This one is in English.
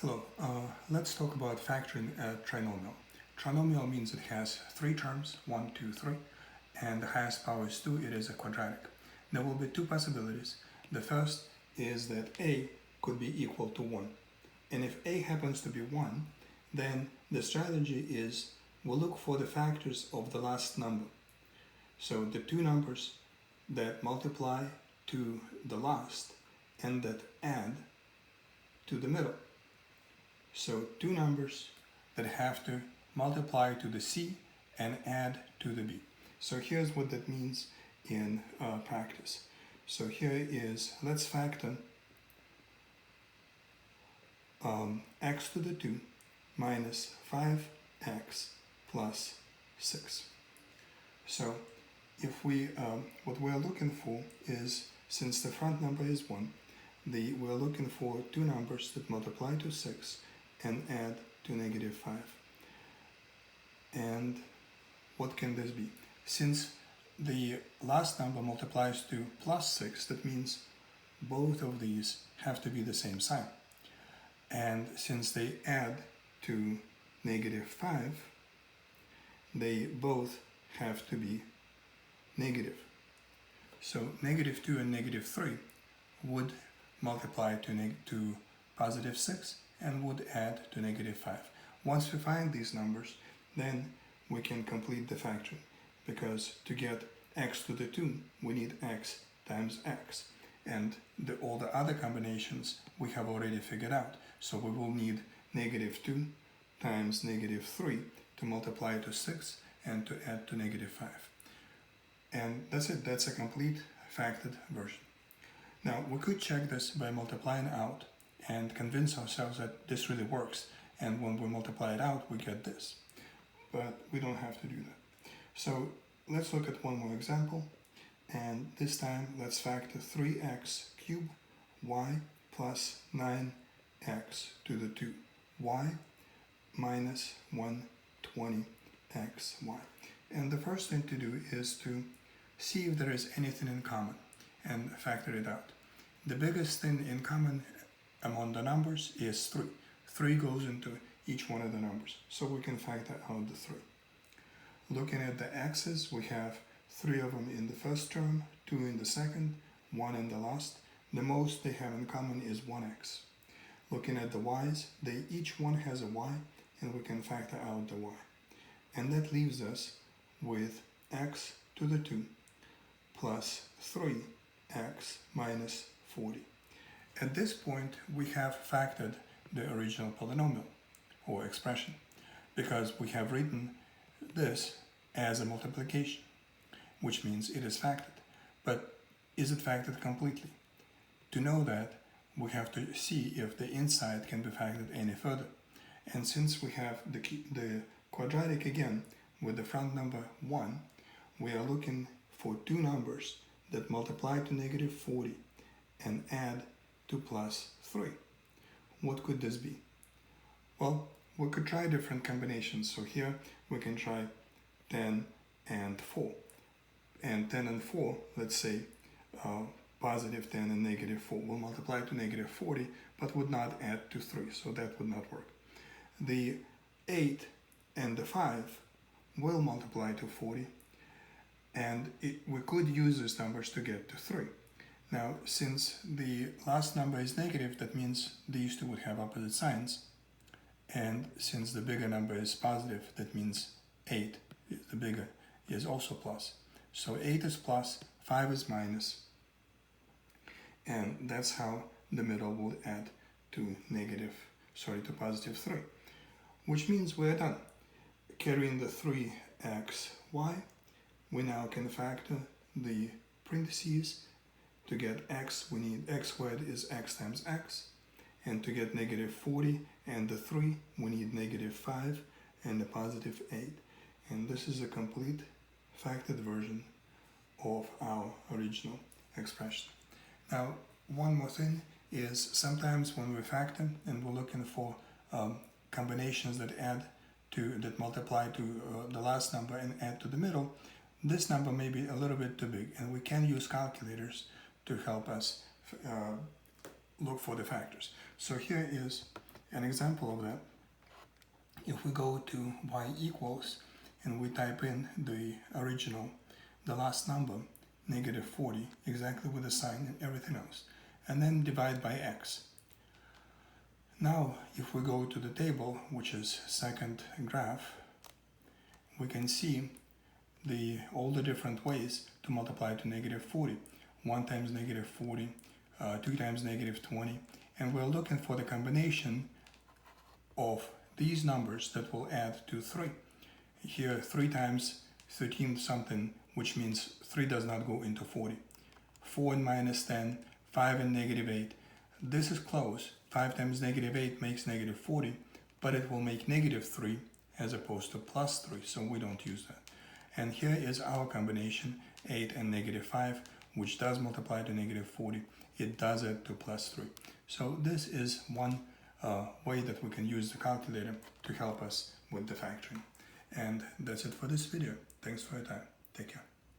Hello, let's talk about factoring a trinomial. Trinomial means it has three terms, 1, 2, 3, and the highest power is 2, it is a quadratic. There will be two possibilities. The first is that a could be equal to 1. And if a happens to be 1, then the strategy is we'll look for the factors of the last number. So the two numbers that multiply to the last and that add to the middle. So two numbers that have to multiply to the C and add to the B. So here's what that means in practice. So here is, let's factor x to the 2 minus 5x plus 6. So if we, what we're looking for is, since the front number is 1, we're looking for two numbers that multiply to 6 and add to negative 5. And what can this be? Since the last number multiplies to plus 6, that means both of these have to be the same sign. And since they add to negative 5, they both have to be negative. So negative 2 and negative 3 would multiply to positive 6 and would add to negative 5. Once we find these numbers, then we can complete the factoring, because to get x to the 2, we need x times x. And all the other combinations we have already figured out. So we will need negative 2 times negative 3 to multiply to 6 and to add to negative 5. And that's it. That's a complete factored version. Now, we could check this by multiplying out and convince ourselves that this really works. And when we multiply it out, we get this. But we don't have to do that. So let's look at one more example. And this time, let's factor 3x cubed y plus 9x to the 2 y minus 120xy. And the first thing to do is to see if there is anything in common and factor it out. The biggest thing in common among the numbers is 3. 3 goes into each one of the numbers, so we can factor out the 3. Looking at the x's, we have 3 of them in the first term, 2 in the second, 1 in the last. The most they have in common is 1x. Looking at the y's, each one has a y, and we can factor out the y. And that leaves us with x to the 2 plus 3x minus 40. At this point, we have factored the original polynomial or expression, because we have written this as a multiplication, which means it is factored. But is it factored completely? To know that, we have to see if the inside can be factored any further. And since we have the quadratic again with the front number 1, we are looking for two numbers that multiply to negative 40 and add to plus 3. What could this be? Well, we could try different combinations. So here we can try 10 and 4. And 10 and 4, let's say positive 10 and negative 4 will multiply to negative 40, but would not add to 3, so that would not work. The 8 and the 5 will multiply to 40, and we could use these numbers to get to 3. Now, since the last number is negative, that means these two would have opposite signs. And since the bigger number is positive, that means 8, the bigger, is also plus. So 8 is plus, 5 is minus. And that's how the middle will add to positive 3. Which means we're done. Carrying the 3xy, we now can factor the parentheses. To get x, we need x squared is x times x. And to get negative 40 and the 3, we need negative 5 and a positive 8. And this is a complete factored version of our original expression. Now, one more thing is sometimes when we factor and we're looking for combinations that multiply to the last number and add to the middle, this number may be a little bit too big, and we can use calculators to help us look for the factors. So here is an example of that, if we go to y equals and we type in the original, the last number, negative 40, exactly with the sign and everything else, and then divide by x. Now, if we go to the table, which is second graph, we can see all the different ways to multiply to negative 40. 1 times negative 40, 2 times negative 20, and we're looking for the combination of these numbers that will add to 3. Here 3 times 13 something, which means 3 does not go into 40. 4 and minus 10, 5 and negative 8. This is close. 5 times negative 8 makes negative 40, but it will make negative 3 as opposed to plus 3, so we don't use that. And here is our combination, 8 and negative 5, which does multiply to negative 40. It does it to plus 3. So this is one way that we can use the calculator to help us with the factoring. And that's it for this video. Thanks for your time. Take care.